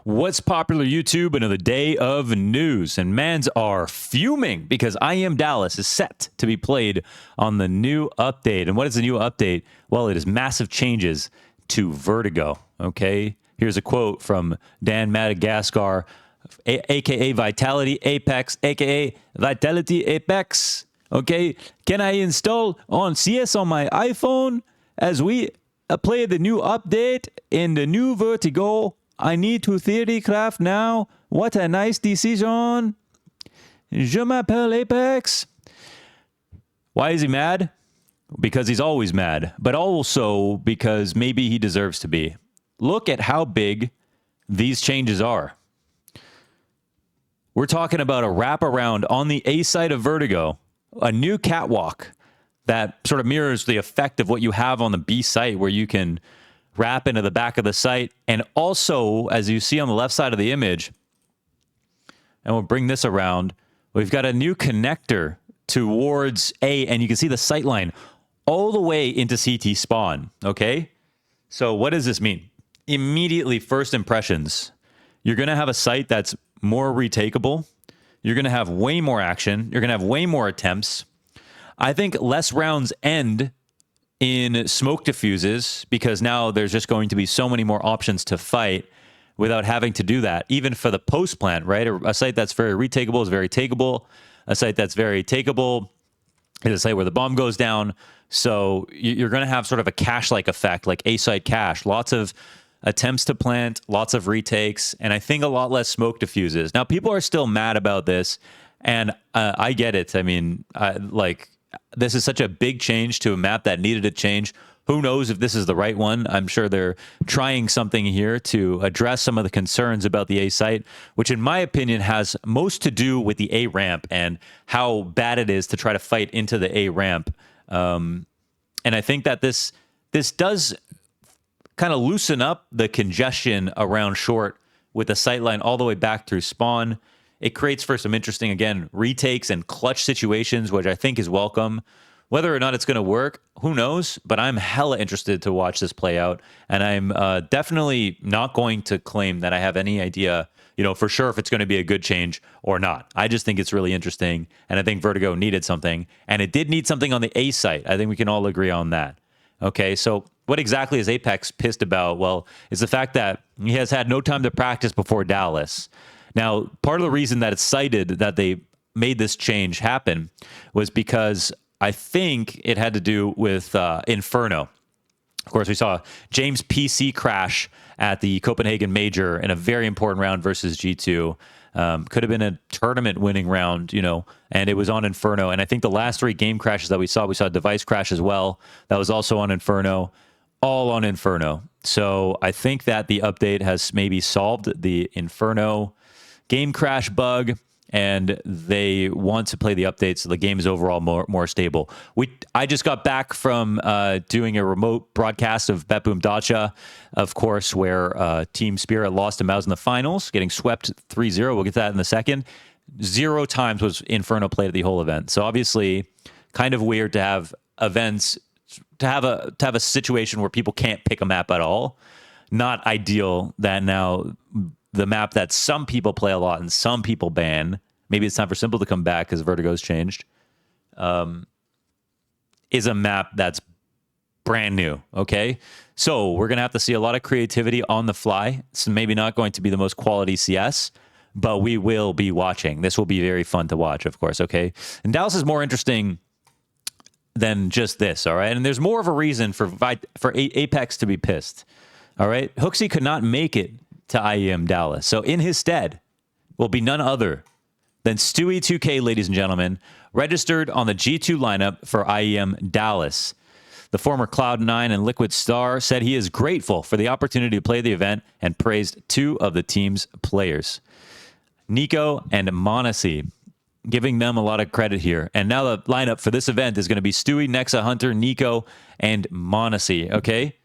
What's popular YouTube? Another day of news, and mans are fuming because I Am Dallas is set to be played on the new update. And what is the new update? Well, it is massive changes to Vertigo. Okay, here's a quote from Dan Madagascar, aka Vitality Apex, aka Vitality Apex. Okay, can I install on CS on my iPhone as we play the new update in the new Vertigo? I need to theory craft now. What a nice decision. Je m'appelle Apex. Why is he mad? Because he's always mad, but also because maybe he deserves to be. Look at how big these changes are. We're talking about a wraparound on the A side of Vertigo, a new catwalk that sort of mirrors the effect of what you have on the B site, where you can wrap into the back of the site. And also, as you see on the left side of the image, and we'll bring this around, we've got a new connector towards A, and you can see the sight line all the way into CT spawn, okay? So what does this mean? Immediately, first impressions, you're going to have a site that's more retakeable. You're going to have way more action. You're going to have way more attempts. I think less rounds end in smoke diffuses because now there's just going to be so many more options to fight without having to do that, even for the post plant, right? A site that's very retakeable is very takeable. A site that's very takeable is a site where the bomb goes down. So you're going to have sort of a cache-like effect, like A-site cache. Lots of attempts to plant, lots of retakes, and I think a lot less smoke diffuses. Now, people are still mad about this, and I get it. I mean, this is such a big change to a map that needed a change. Who knows if this is the right one? I'm sure they're trying something here to address some of the concerns about the A site, which in my opinion has most to do with the A ramp and how bad it is to try to fight into the A ramp. And I think that this does kind of loosen up the congestion around short with the sight line all the way back through spawn. It creates for some interesting, again, retakes and clutch situations, which I think is welcome. Whether or not it's going to work, who knows? But I'm hella interested to watch this play out. And I'm definitely not going to claim that I have any idea, for sure if it's going to be a good change or not. I just think it's really interesting. And I think Vertigo needed something. And it did need something on the A site. I think we can all agree on that. Okay, so what exactly is Apex pissed about? Well, it's the fact that he has had no time to practice before Dallas. Now, part of the reason that it's cited that they made this change happen was because I think it had to do with Inferno. Of course, we saw James PC crash at the Copenhagen Major in a very important round versus G2. Could have been a tournament-winning round, and it was on Inferno. And I think the last three game crashes that we saw Device crash as well. That was also on Inferno. All on Inferno. So I think that the update has maybe solved the Inferno game crash bug, and they want to play the update so the game is overall more stable. I just got back from doing a remote broadcast of Bet Boom Dacha, of course, where Team Spirit lost to Mouz in the finals, getting swept 3-0. We'll get to that in a second. 0 times was Inferno played at the whole event. So obviously, kind of weird to have events, to have a situation where people can't pick a map at all. Not ideal that now the map that some people play a lot and some people ban, maybe it's time for Simple to come back because Vertigo's changed, is a map that's brand new, okay? So we're going to have to see a lot of creativity on the fly. It's maybe not going to be the most quality CS, but we will be watching. This will be very fun to watch, of course, okay? And Dallas is more interesting than just this, all right? And there's more of a reason for Apex to be pissed, all right? Hooksy could not make it to IEM Dallas. So in his stead will be none other than Stewie 2K, ladies and gentlemen, registered on the G2 lineup for IEM Dallas. The former Cloud9 and Liquid Star said he is grateful for the opportunity to play the event and praised 2 of the team's players, Nico and Monacy, giving them a lot of credit here. And now the lineup for this event is going to be Stewie, Nexa, Hunter, Nico, and Monacy, okay?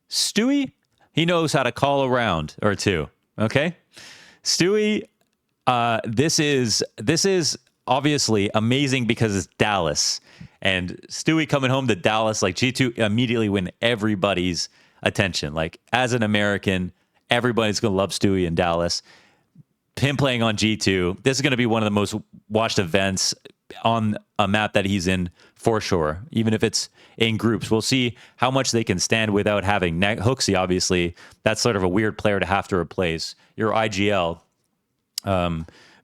Stewie, he knows how to call a round or two, okay? Stewie, this is obviously amazing because it's Dallas. And Stewie coming home to Dallas, like G2 immediately win everybody's attention. Like, as an American, everybody's going to love Stewie in Dallas. Him playing on G2, this is going to be one of the most watched events on a map that he's in for sure, even if it's in groups. We'll see how much they can stand without having Hooksy. Obviously, that's sort of a weird player to have to replace your IGL.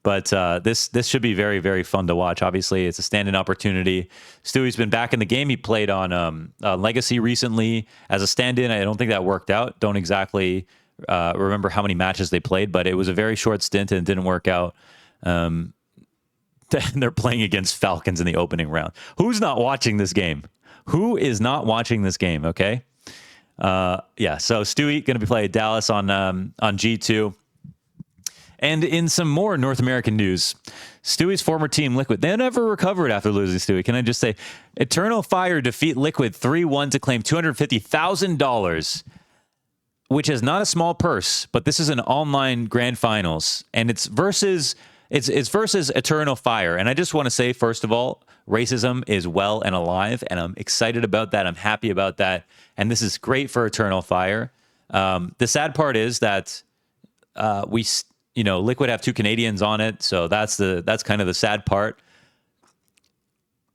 But this should be very, very fun to watch. Obviously, it's a stand-in opportunity. Stewie's been back in the game. He played on Legacy recently as a stand-in. I don't think that worked out. Don't exactly remember how many matches they played, but it was a very short stint and it didn't work out. They're playing against Falcons in the opening round. Who's not watching this game? Who is not watching this game? Okay. Yeah. So Stewie going to be playing Dallas on G2. And in some more North American news, Stewie's former team, Liquid, they never recovered after losing Stewie. Can I just say, Eternal Fire defeat Liquid 3-1 to claim $250,000, which is not a small purse, but this is an online grand finals, and it's versus Eternal Fire. And I just want to say, first of all, racism is well and alive, and I'm excited about that. I'm happy about that, and this is great for Eternal Fire. The sad part is that Liquid have two Canadians on it, so that's kind of the sad part.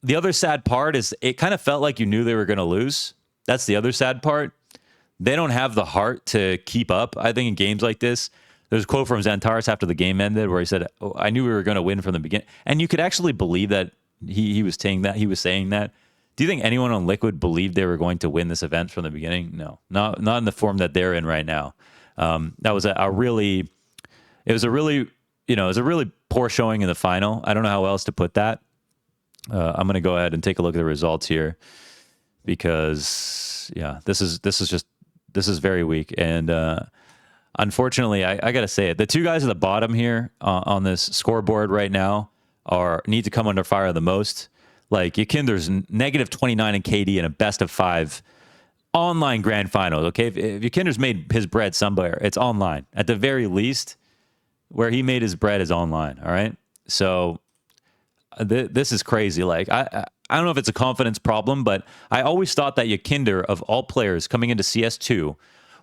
The other sad part is it kind of felt like you knew they were going to lose. That's the other sad part. They don't have the heart to keep up. I think in games like this, there's a quote from Xantares after the game ended where he said, I knew we were going to win from the beginning. And you could actually believe that he was saying that. He was saying that. Do you think anyone on Liquid believed they were going to win this event from the beginning? No, not in the form that they're in right now. That was a really poor showing in the final. I don't know how else to put that. I'm going to go ahead and take a look at the results here because this is very weak. And, unfortunately, I got to say it. The two guys at the bottom here on this scoreboard right now need to come under fire the most. Like, Yakinder's negative 29 in KD in a best of 5 online grand finals. Okay, if Yakinder's made his bread somewhere, it's online. At the very least, where he made his bread is online. All right, so this is crazy. Like, I don't know if it's a confidence problem, but I always thought that Yakinder, of all players coming into CS2,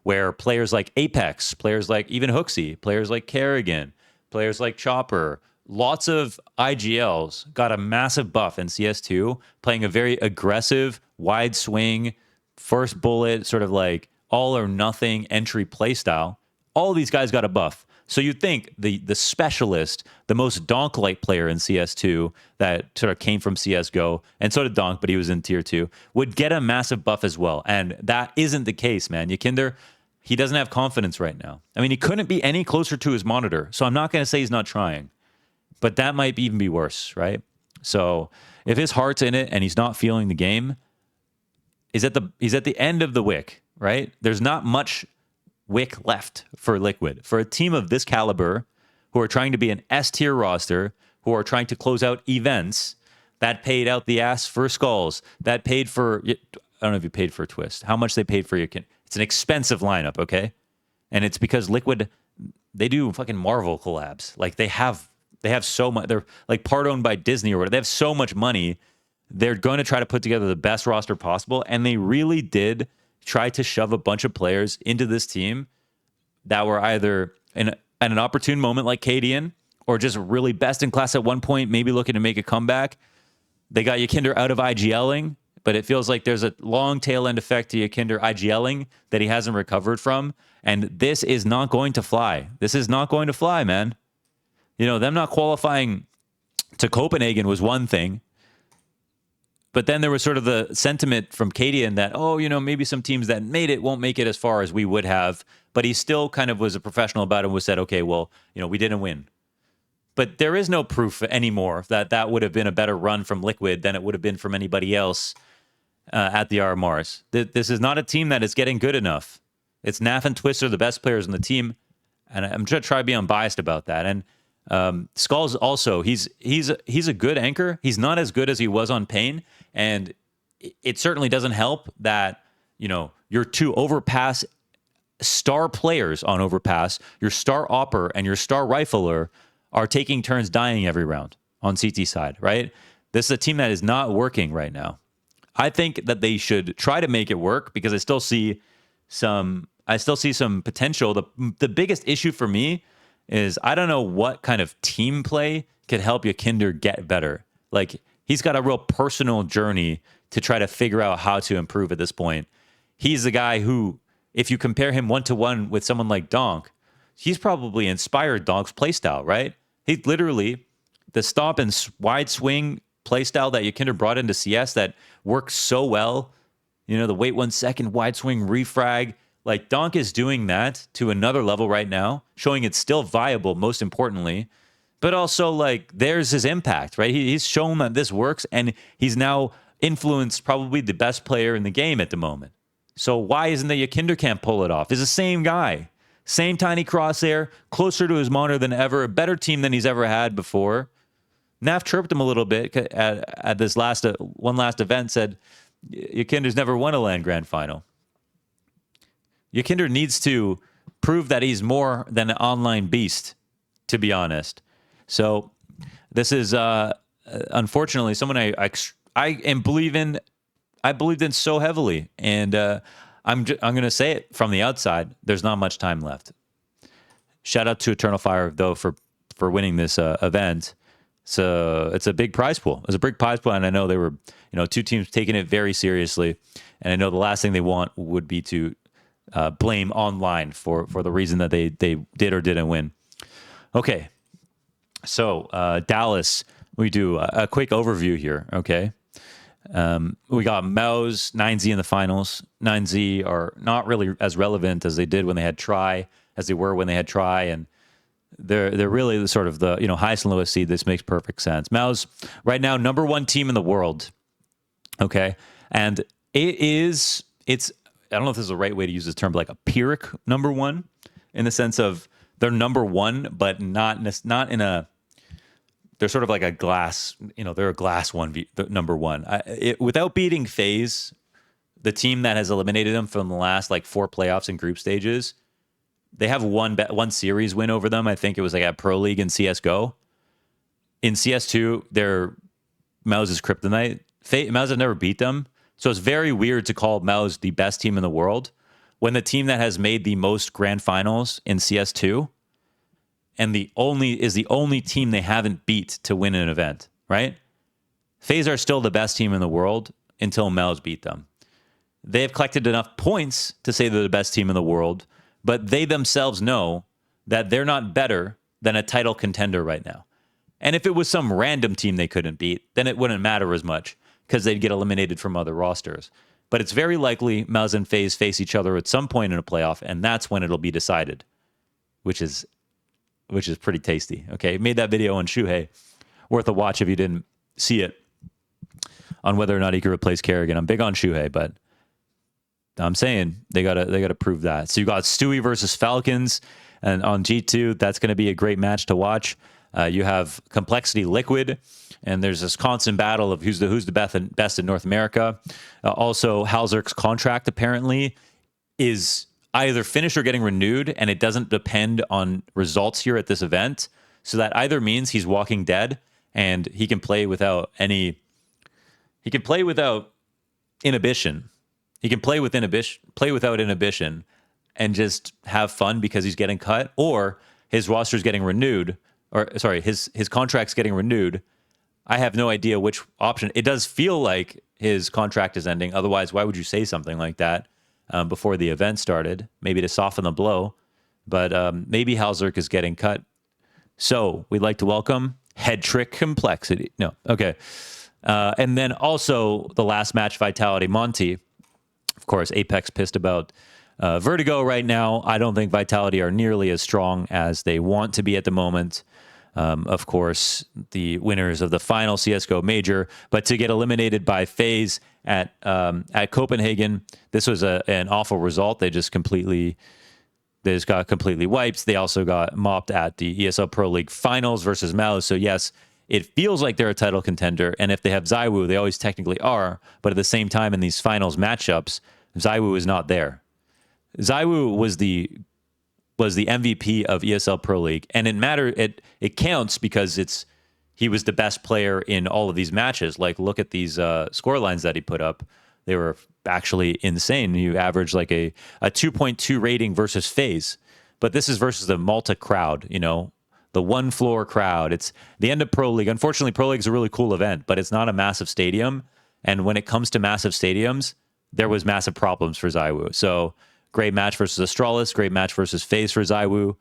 where players like Apex, players like even Hooksy, players like Kerrigan, players like Chopper, lots of IGLs got a massive buff in CS2, playing a very aggressive, wide swing, first bullet, sort of like all or nothing entry playstyle. All these guys got a buff. So you'd think the specialist, the most Donk-like player in CS2 that sort of came from CSGO, and so did Donk, but he was in Tier 2, would get a massive buff as well. And that isn't the case, man. Yakinder, he doesn't have confidence right now. I mean, he couldn't be any closer to his monitor, so I'm not going to say he's not trying. But that might even be worse, right? So if his heart's in it and he's not feeling the game, he's at the end of the wick, right? There's not much wick left for Liquid. For a team of this caliber, who are trying to be an S-tier roster, who are trying to close out events, that paid out the ass for Skulls, that paid for, I don't know if you paid for Twist, how much they paid for Yakin. It's an expensive lineup, okay? And it's because Liquid, they do fucking Marvel collabs. Like, they have so much, they're like part owned by Disney or whatever. They have so much money. They're going to try to put together the best roster possible. And they really did try to shove a bunch of players into this team that were either at an opportune moment like Cadian or just really best in class at one point, maybe looking to make a comeback. They got Yakinder out of IGLing, but it feels like there's a long tail end effect to Yakinder IGLing that he hasn't recovered from. And this is not going to fly. This is not going to fly, man. You know, them not qualifying to Copenhagen was one thing. But then there was sort of the sentiment from Cadian that, maybe some teams that made it won't make it as far as we would have. But he still kind of was a professional about it and was said, okay, well, we didn't win. But there is no proof anymore that would have been a better run from Liquid than it would have been from anybody else at the RMRs. This is not a team that is getting good enough. It's Naf and Twister, the best players in the team. And I'm going to try to be unbiased about that. And Skulls also, he's a good anchor. He's not as good as he was on Pain. And it certainly doesn't help that, your two Overpass star players on Overpass, your star Opper and your star Rifler, are taking turns dying every round on CT side, right? This is a team that is not working right now. I think that they should try to make it work because I still see some I still see some potential. The biggest issue for me is I don't know what kind of team play could help Yakinder get better. Like, he's got a real personal journey to try to figure out how to improve at this point. He's the guy who, if you compare him one-to-one with someone like Donk, he's probably inspired Donk's playstyle, right? He literally, the stomp and wide swing playstyle that Yakinder brought into CS that works so well, you know, the wait 1 second wide swing refrag, like Donk is doing that to another level right now, showing it's still viable, most importantly, but also like there's his impact, right? He's shown that this works, and he's now influenced probably the best player in the game at the moment. So why isn't the Yakinder can't pull it off? He's the same guy, same tiny crosshair, closer to his monitor than ever, a better team than he's ever had before. Nav chirped him a little bit at this last event, said Yakinder's never won a LAN Grand Final. Yakinder needs to prove that he's more than an online beast, to be honest. So this is unfortunately someone I believed in so heavily, and I'm going to say it from the outside. There's not much time left. Shout out to Eternal Fire though for winning this event. So it's a big prize pool. It's a big prize pool, and I know they were, you know, two teams taking it very seriously. And I know the last thing they want would be to blame online for the reason that they did or didn't win. Okay, so Dallas, we do a quick overview here. Okay, we got Mouz, 9Z in the finals. 9Z are not really as relevant as they did when they had Try, as they were when they had Try, and they're really the sort of the, you know, highest and lowest seed. This makes perfect sense. Mouz right now #1 team in the world. Okay, and it's I don't know if this is the right way to use this term, but like a Pyrrhic #1, in the sense of they're #1, but not in a. They're sort of like a glass, you know, they're a glass #1. Without beating FaZe, the team that has eliminated them from the last like 4 playoffs and group stages, they have one series win over them. I think it was like at Pro League in CSGO. In CS2, they're Mouz's kryptonite. Mouz have never beat them. So it's very weird to call Mouz the best team in the world when the team that has made the most grand finals in CS2 and the only team they haven't beat to win an event, right? FaZe are still the best team in the world until Mouz beat them. They have collected enough points to say they're the best team in the world, but they themselves know that they're not better than a title contender right now. And if it was some random team they couldn't beat, then it wouldn't matter as much because they'd get eliminated from other rosters. But it's very likely Mouz and FaZe face each other at some point in a playoff, and that's when it'll be decided, which is pretty tasty. Okay, made that video on Shuhei, worth a watch if you didn't see it, on whether or not he could replace Kerrigan. I'm big on Shuhei, but I'm saying they gotta prove that. So you got Stewie versus Falcons, and on G2, that's going to be a great match to watch. You have Complexity Liquid, and there's this constant battle of who's the best in North America. Also, Halzerk's contract apparently is either finished or getting renewed, and it doesn't depend on results here at this event. So that either means he's walking dead and he can play without inhibition. He can play without inhibition and just have fun because he's getting cut, or his roster's getting renewed, or sorry, his contract's getting renewed. I have no idea which option. It does feel like his contract is ending. Otherwise, why would you say something like that before the event started? Maybe to soften the blow, but maybe Halzerk is getting cut. So we'd like to welcome Head Trick Complexity. No, okay. And then also the last match, Vitality Monty. Of course, Apex pissed about Vertigo right now. I don't think Vitality are nearly as strong as they want to be at the moment. Of course, the winners of the final CSGO major, but to get eliminated by FaZe at Copenhagen, this was an awful result. They just got completely wiped. They also got mopped at the ESL Pro League finals versus Mouz. So yes, it feels like they're a title contender, and if they have ZywOo, they always technically are. But at the same time, in these finals matchups, ZywOo is not there. ZywOo was the MVP of ESL Pro League, and it counts because he was the best player in all of these matches. Like, look at these score lines that he put up. they were actually insane. You average like a 2.2 rating versus FaZe, but this is versus the Malta crowd, you know, the one floor crowd. It's the end of Pro League. Unfortunately, Pro League is a really cool event, but it's not a massive stadium. And when it comes to massive stadiums, there was massive problems for ZywOo. So great match versus Astralis, great match versus FaZe for ZywOo.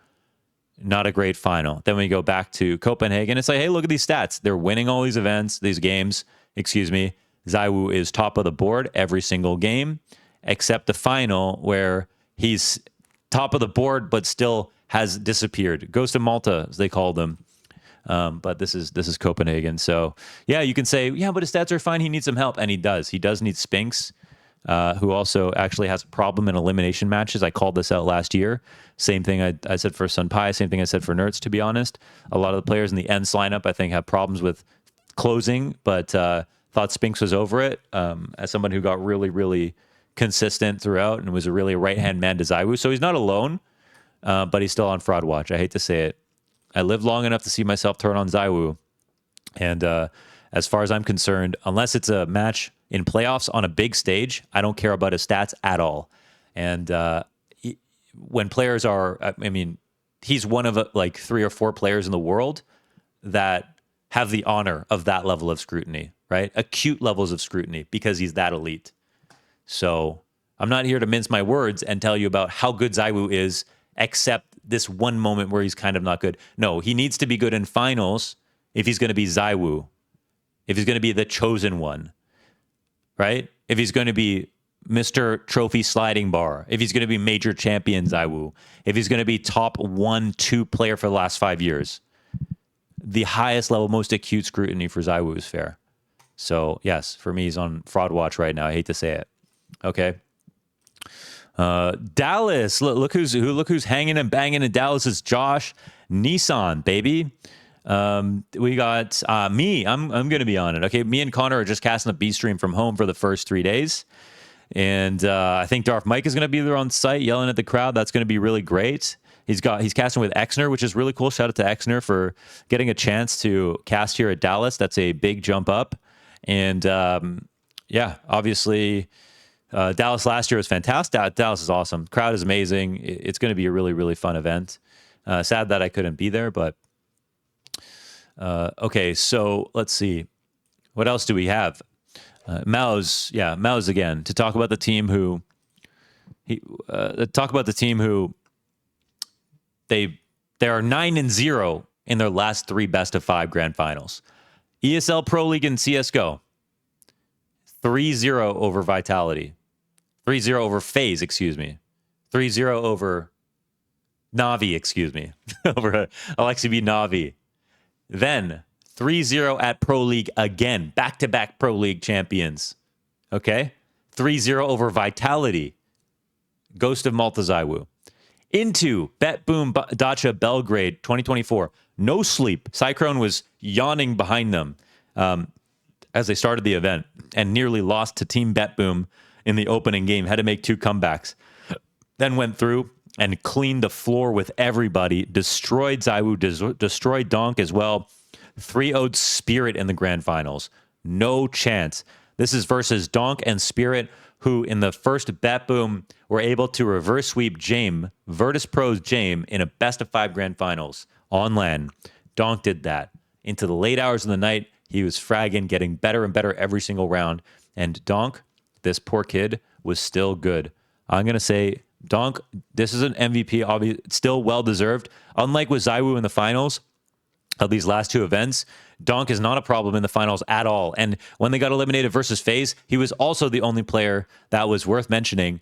Not a great final. Then we go back to Copenhagen. It's like, hey, look at these stats. They're winning all these events, these games. Excuse me. ZywOo is top of the board every single game, except the final where he's top of the board but still has disappeared. Ghost of Malta, as they call them. But this is Copenhagen. So yeah, you can say, yeah, but his stats are fine. He needs some help, and he does. He does need Spinks, who also actually has a problem in elimination matches. I called this out last year. Same thing I said for Sunpai, same thing I said for Nerds, to be honest. A lot of the players in the Ents lineup, I think, have problems with closing, but thought Spinks was over it. As someone who got really, really consistent throughout and was a really right-hand man to ZywOo. So he's not alone, but he's still on fraud watch. I hate to say it. I lived long enough to see myself turn on ZywOo. And as far as I'm concerned, unless it's a match in playoffs on a big stage, I don't care about his stats at all. And when players are, I mean, he's one of like 3 or 4 players in the world that have the honor of that level of scrutiny, right? Acute levels of scrutiny because he's that elite. So I'm not here to mince my words and tell you about how good ZywOo is, except this one moment where he's kind of not good. No, he needs to be good in finals if he's going to be ZywOo, if he's going to be the chosen one, right? If he's going to be Mr. Trophy Sliding Bar, if he's going to be major champion ZywOo, if he's going to be top 1-2 player for the last 5 years, the highest level, most acute scrutiny for ZywOo is fair. So yes, for me, he's on fraud watch right now. I hate to say it. Okay. Dallas, look who's hanging and banging in Dallas is Josh Nissan, baby. We got me. I'm going to be on it. Okay, me and Connor are just casting a B stream from home for the first 3 days, and I think Darth Mike is going to be there on site yelling at the crowd. That's going to be really great. He's casting with Exner, which is really cool. Shout out to Exner for getting a chance to cast here at Dallas. That's a big jump up, and yeah, obviously. Dallas last year was fantastic. Dallas is awesome. Crowd is amazing. It's going to be a really, really fun event. Sad that I couldn't be there, but okay. So let's see. What else do we have? Mouz. Yeah, Mouz again to talk about the team who they are 9-0 in their last 3 best of 5 grand finals. ESL Pro League and CSGO. 3-0 over Vitality. 3-0 over FaZe, excuse me. 3-0 over Navi, excuse me. Over Alexi B. Navi. Then 3-0 at Pro League again. Back-to-back Pro League champions. Okay? 3-0 over Vitality. Ghost of Malta ZywOo. Into Bet Boom Dacia Belgrade 2024. No sleep. Cyclone was yawning behind them as they started the event and nearly lost to Team Bet Boom in the opening game. Had to make 2 comebacks. Then went through and cleaned the floor with everybody. Destroyed ZywOo. Destroyed Donk as well. 3-0'd Spirit in the grand finals. No chance. This is versus Donk and Spirit, who in the first Bet Boom were able to reverse sweep Jame, Virtus Pro's Jame, in a best of 5 grand finals on LAN. Donk did that. Into the late hours of the night, he was fragging, getting better and better every single round. And Donk, this poor kid, was still good. I'm going to say, Donk, this is an MVP, obviously, still well-deserved. Unlike with ZywOo in the finals of these last 2 events, Donk is not a problem in the finals at all. And when they got eliminated versus FaZe, he was also the only player that was worth mentioning.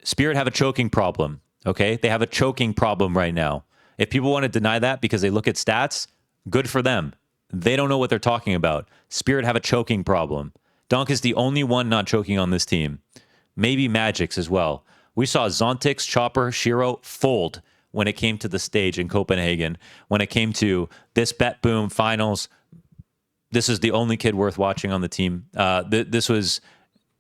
Spirit have a choking problem, okay? They have a choking problem right now. If people want to deny that because they look at stats, good for them. They don't know what they're talking about. Spirit have a choking problem. Donk is the only one not choking on this team. Maybe Magic's as well. We saw Zontix, Chopper, Shiro fold when it came to the stage in Copenhagen. When it came to this Bet Boom finals, this is the only kid worth watching on the team. This was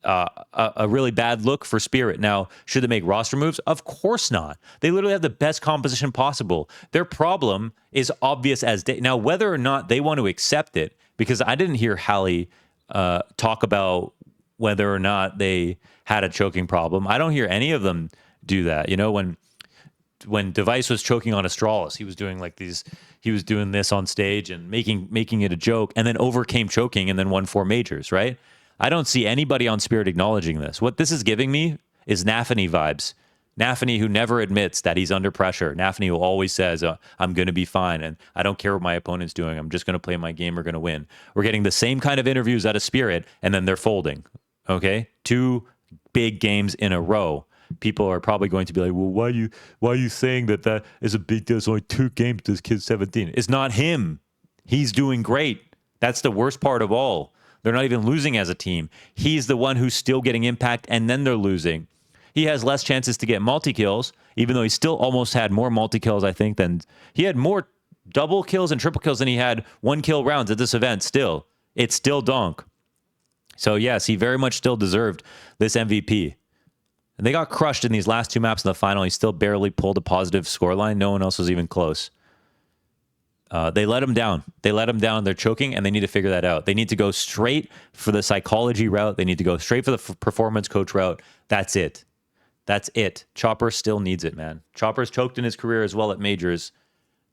a really bad look for Spirit. Now, should they make roster moves? Of course not. They literally have the best composition possible. Their problem is obvious as day. Now, whether or not they want to accept it, because I didn't hear Hallie talk about whether or not they had a choking problem. I don't hear any of them do that. You know, when Device was choking on Astralis, he was doing like these, he was doing this on stage and making it a joke, and then overcame choking and then won 4 majors, right? I don't see anybody on Spirit acknowledging this. What this is giving me is Nafany vibes. Nafany, who never admits that he's under pressure. Nafany, who always says, I'm going to be fine, and I don't care what my opponent's doing. I'm just going to play my game. We're going to win. We're getting the same kind of interviews out of Spirit, and then they're folding. Okay? 2 big games in a row. People are probably going to be like, well, why are you saying that is a big deal? It's only 2 games. This kid's 17. It's not him. He's doing great. That's the worst part of all. They're not even losing as a team. He's the one who's still getting impact, and then they're losing. He has less chances to get multi-kills, even though he still almost had more multi-kills, I think, than... He had more double kills and triple kills than he had 1-kill rounds at this event still. It's still donk. So, yes, he very much still deserved this MVP. And they got crushed in these last 2 maps in the final. He still barely pulled a positive scoreline. No one else was even close. They let him down. They let him down. They're choking, and they need to figure that out. They need to go straight for the psychology route. They need to go straight for the performance coach route. That's it. That's it. Chopper still needs it, man. Chopper's choked in his career as well at majors.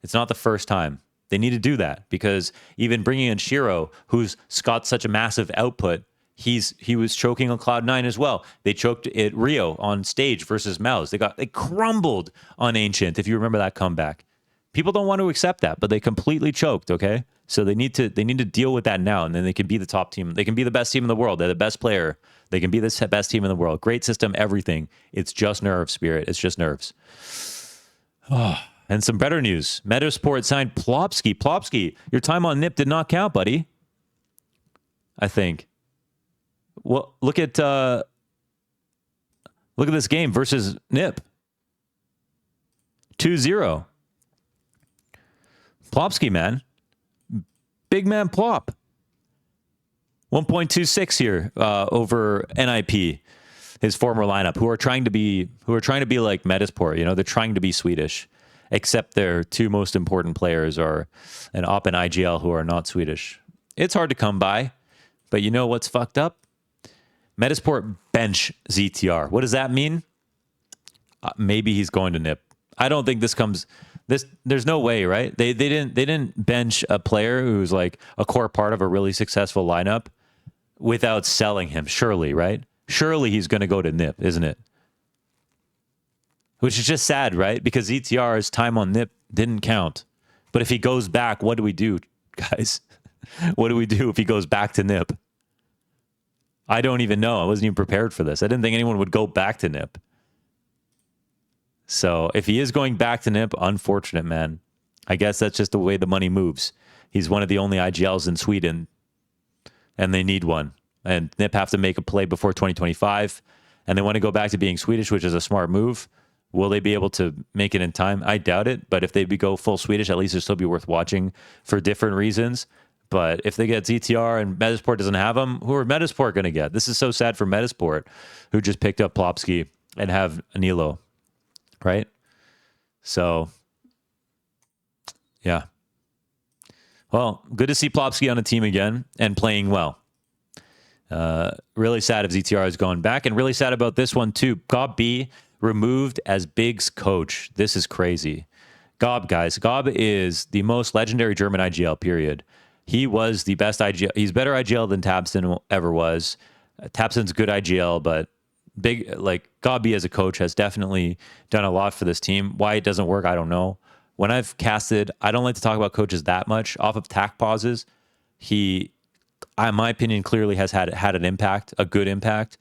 It's not the first time. They need to do that, because even bringing in Shiro, who's got such a massive output, he was choking on Cloud9 as well. They choked at Rio on stage versus Mouz. They crumbled on Ancient, if you remember that comeback. People don't want to accept that, but they completely choked, okay? So they need to deal with that now, and then they can be the top team. They can be the best team in the world. They're the best player. They can be the best team in the world. Great system, everything. It's just nerves, Spirit. It's just nerves. Oh, and some better news. Metizport signed Plopsky. Plopsky, your time on NIP did not count, buddy. I think. Well, look at this game versus NIP. 2-0. Plopsky, man. Big man Plop. 1.26 here over NIP, his former lineup, who are trying to be like Metizport. You know, they're trying to be Swedish, except their 2 most important players are an Op and IGL, who are not Swedish. It's hard to come by, but you know what's fucked up? Metizport bench ZTR. What does that mean? Maybe he's going to NIP. I don't think this comes. There's no way, right? They didn't bench a player who's like a core part of a really successful lineup without selling him. Surely, right? Surely he's going to go to NIP, isn't it? Which is just sad, right? Because ETR's time on NIP didn't count. But if he goes back, what do we do, guys? What do we do if he goes back to NIP? I don't even know. I wasn't even prepared for this. I didn't think anyone would go back to NIP. So if he is going back to NIP, unfortunate, man. I guess that's just the way the money moves. He's one of the only IGLs in Sweden, and they need one. And NIP have to make a play before 2025, and they want to go back to being Swedish, which is a smart move. Will they be able to make it in time? I doubt it, but if they go full Swedish, at least it'll still be worth watching for different reasons. But if they get ZTR and Metizport doesn't have them, who are Metizport going to get? This is so sad for Metizport, who just picked up Plopsky and have Anilo. Right? So, yeah. Well, good to see Plopsky on a team again and playing well. Really sad if ZTR has gone back, and really sad about this one too. Gob B removed as Big's coach. This is crazy. Gob, guys. Gob is the most legendary German IGL, period. He was the best IGL. He's better IGL than Tabston ever was. Tabston's good IGL, but Gabi as a coach has definitely done a lot for this team. Why it doesn't work, I don't know. When I've casted, I don't like to talk about coaches that much. Off of tack pauses, he, in my opinion, clearly has had an impact, a good impact.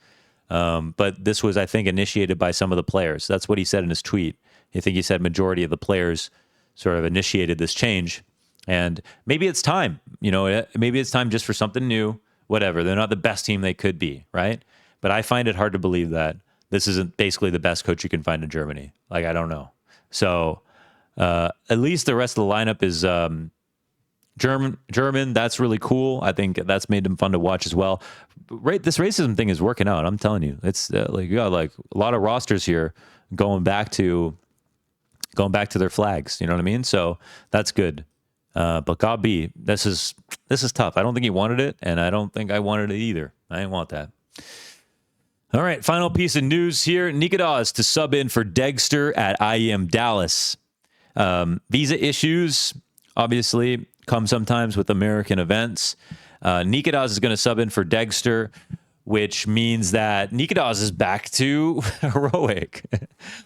But this was, I think, initiated by some of the players. That's what he said in his tweet. I think he said majority of the players sort of initiated this change. And maybe it's time, maybe it's time just for something new, whatever. They're not the best team they could be, right? But I find it hard to believe that this isn't basically the best coach you can find in Germany. Like, I don't know. So at least the rest of the lineup is German. That's really cool. I think that's made them fun to watch as well. This racism thing is working out. I'm telling you, it's you got like a lot of rosters here going back to their flags. You know what I mean? So that's good. But Gabi, this is tough. I don't think he wanted it, and I don't think I wanted it either. I didn't want that. All right, final piece of news here. nicoodoz to sub in for Degster at IEM Dallas. Visa issues, obviously, come sometimes with American events. nicoodoz is going to sub in for Degster, which means that nicoodoz is back to heroic.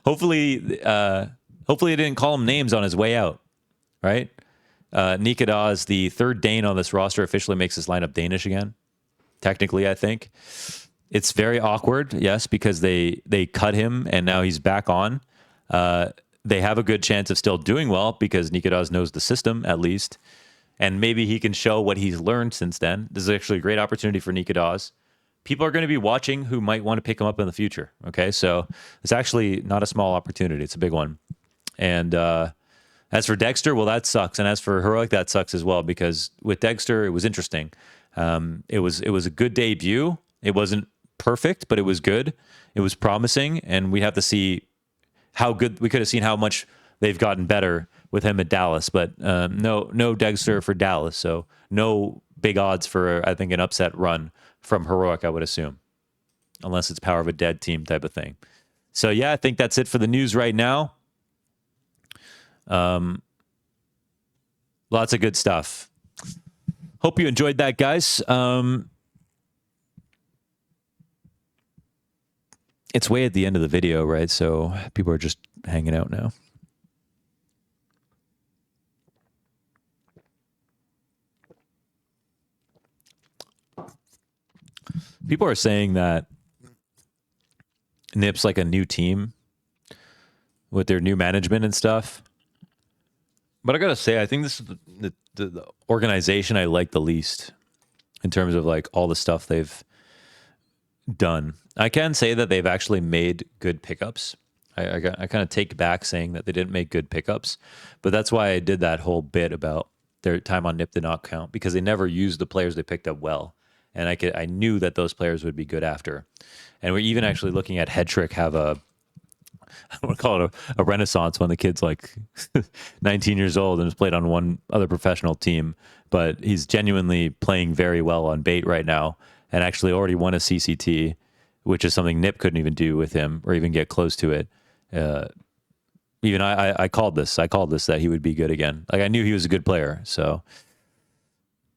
Hopefully they didn't call him names on his way out, right? nicoodoz, the third Dane on this roster, officially makes his lineup Danish again. Technically, I think. It's very awkward, yes, because they cut him and now he's back on. They have a good chance of still doing well because nicoodoz knows the system at least. And maybe he can show what he's learned since then. This is actually a great opportunity for nicoodoz. People are going to be watching who might want to pick him up in the future. Okay, so it's actually not a small opportunity. It's a big one. And as for Degster, well, that sucks. And as for heroic, that sucks as well because with Degster, it was interesting. It was a good debut. It wasn't perfect, but it was good. It was promising, and we have to see how good we could have seen how much they've gotten better with him at Dallas. But no Degster for Dallas, so no big odds for I think an upset run from heroic, I would assume, unless it's power of a dead team type of thing. So yeah, I think that's it for the news right now. Lots of good stuff. Hope you enjoyed that, guys. It's way at the end of the video, right? So people are just hanging out now. People are saying that NIP's like a new team with their new management and stuff. But I gotta say, I think this is the organization I like the least in terms of like all the stuff they've done. I can say that they've actually made good pickups. I kind of take back saying that they didn't make good pickups, but that's why I did that whole bit about their time on NIP did not count because they never used the players they picked up well. And I knew that those players would be good after. And we're even actually looking at Headtrick have I want to call it a renaissance when the kid's like 19 years old and has played on one other professional team, but he's genuinely playing very well on bait right now and actually already won a CCT, which is something NIP couldn't even do with him or even get close to it. Even I called this. I called this that he would be good again. Like I knew he was a good player. So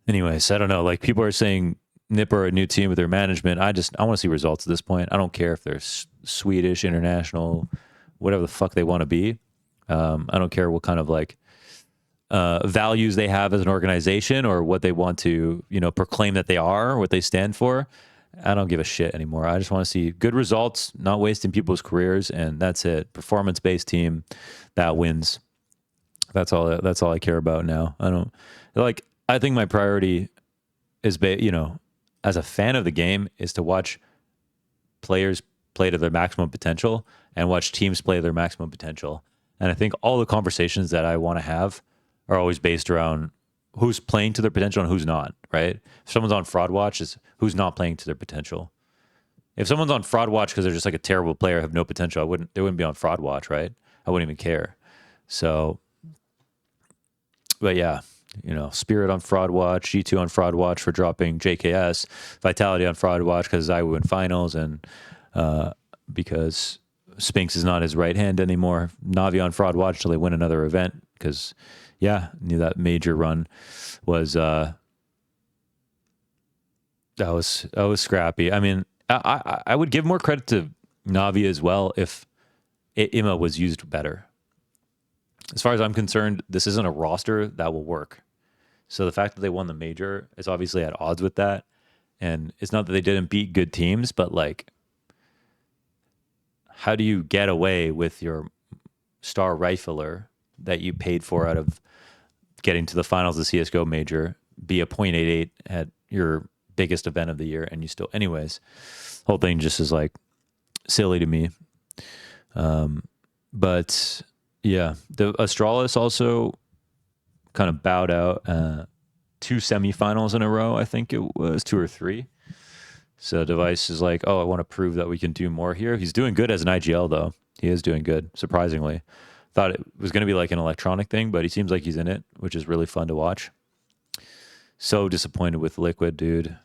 anyways, I don't know. Like people are saying NIP are a new team with their management. I want to see results at this point. I don't care if they're Swedish, international, whatever the fuck they want to be. I don't care what kind of like values they have as an organization or what they want to, proclaim that they are, what they stand for. I don't give a shit anymore. I just want to see good results, not wasting people's careers, and that's it. Performance-based team that wins. That's all I care about now. I think my priority is, as a fan of the game, is to watch players play to their maximum potential and watch teams play to their maximum potential. And I think all the conversations that I want to have are always based around who's playing to their potential and who's not, right? If someone's on fraud watch, is who's not playing to their potential. If someone's on fraud watch because they're just like a terrible player, have no potential, they wouldn't be on fraud watch, right? I wouldn't even care. So, but yeah, Spirit on fraud watch, G2 on fraud watch for dropping JKS, Vitality on fraud watch because ZywOo in finals, and because Spinks is not his right hand anymore. Navi on fraud watch till they win another event because, yeah, knew that major run was that was scrappy. I mean, I would give more credit to Navi as well if IMA was used better. As far as I'm concerned, this isn't a roster that will work. So the fact that they won the major is obviously at odds with that. And it's not that they didn't beat good teams, but like, how do you get away with your star rifler that you paid for out of getting to the finals of the CSGO major, be a .88 at your biggest event of the year, and you still, anyways, whole thing just is like silly to me. But yeah, the Astralis also kind of bowed out 2 semifinals in a row. I think it was 2 or 3. So Device is like, oh, I want to prove that we can do more here. He's doing good as an IGL though. He is doing good, surprisingly. Thought it was going to be like an electronic thing, but he seems like he's in it, which is really fun to watch. So disappointed with Liquid, dude.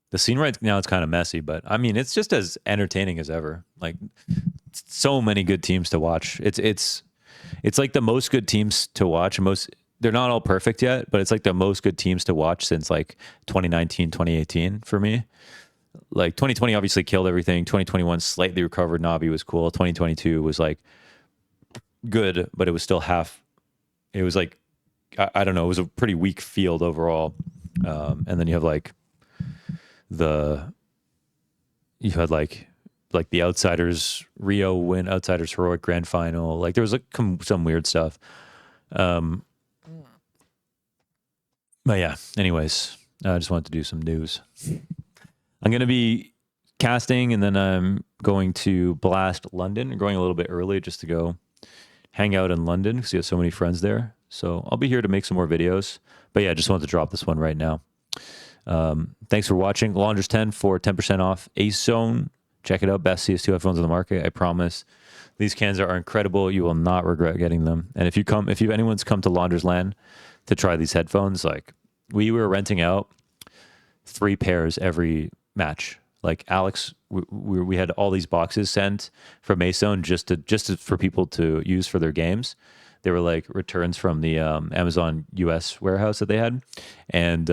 The scene right now is kind of messy, but I mean, it's just as entertaining as ever. Like, so many good teams to watch. It's like the most good teams to watch. They're not all perfect yet, but it's like the most good teams to watch since like 2019, 2018 for me. Like 2020 obviously killed everything. 2021 slightly recovered. Navi was cool. 2022 was like good, but it was still half. It was like, I don't know. It was a pretty weak field overall. And then you have like you had like the Outsiders Rio win, Outsiders Heroic Grand Final. Like there was like some weird stuff. But yeah, anyways, I just wanted to do some news. I'm going to be casting and then I'm going to blast London. I'm going a little bit early just to go hang out in London because you have so many friends there. So I'll be here to make some more videos. But yeah, I just wanted to drop this one right now. Thanks for watching. Launders 10 for 10% off Ace Zone. Check it out. Best CS2 headphones on the market. I promise. These cans are incredible. You will not regret getting them. And if anyone's come to Launders Land to try these headphones, like we were renting out 3 pairs every match. Like Alex, we had all these boxes sent from Ace Zone just for people to use for their games. They were like returns from the Amazon US warehouse that they had. And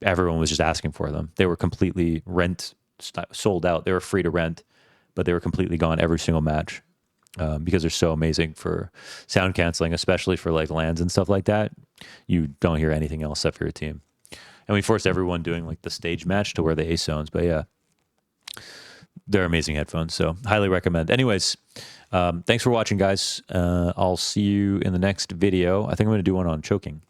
everyone was just asking for them. They were completely sold out. They were free to rent, but they were completely gone every single match because they're so amazing for sound canceling, especially for like LANs and stuff like that. You don't hear anything else except for your team. And we forced everyone doing like the stage match to wear the Ace Zones. But yeah, they're amazing headphones. So highly recommend. Anyways, thanks for watching, guys. I'll see you in the next video. I think I'm going to do one on choking.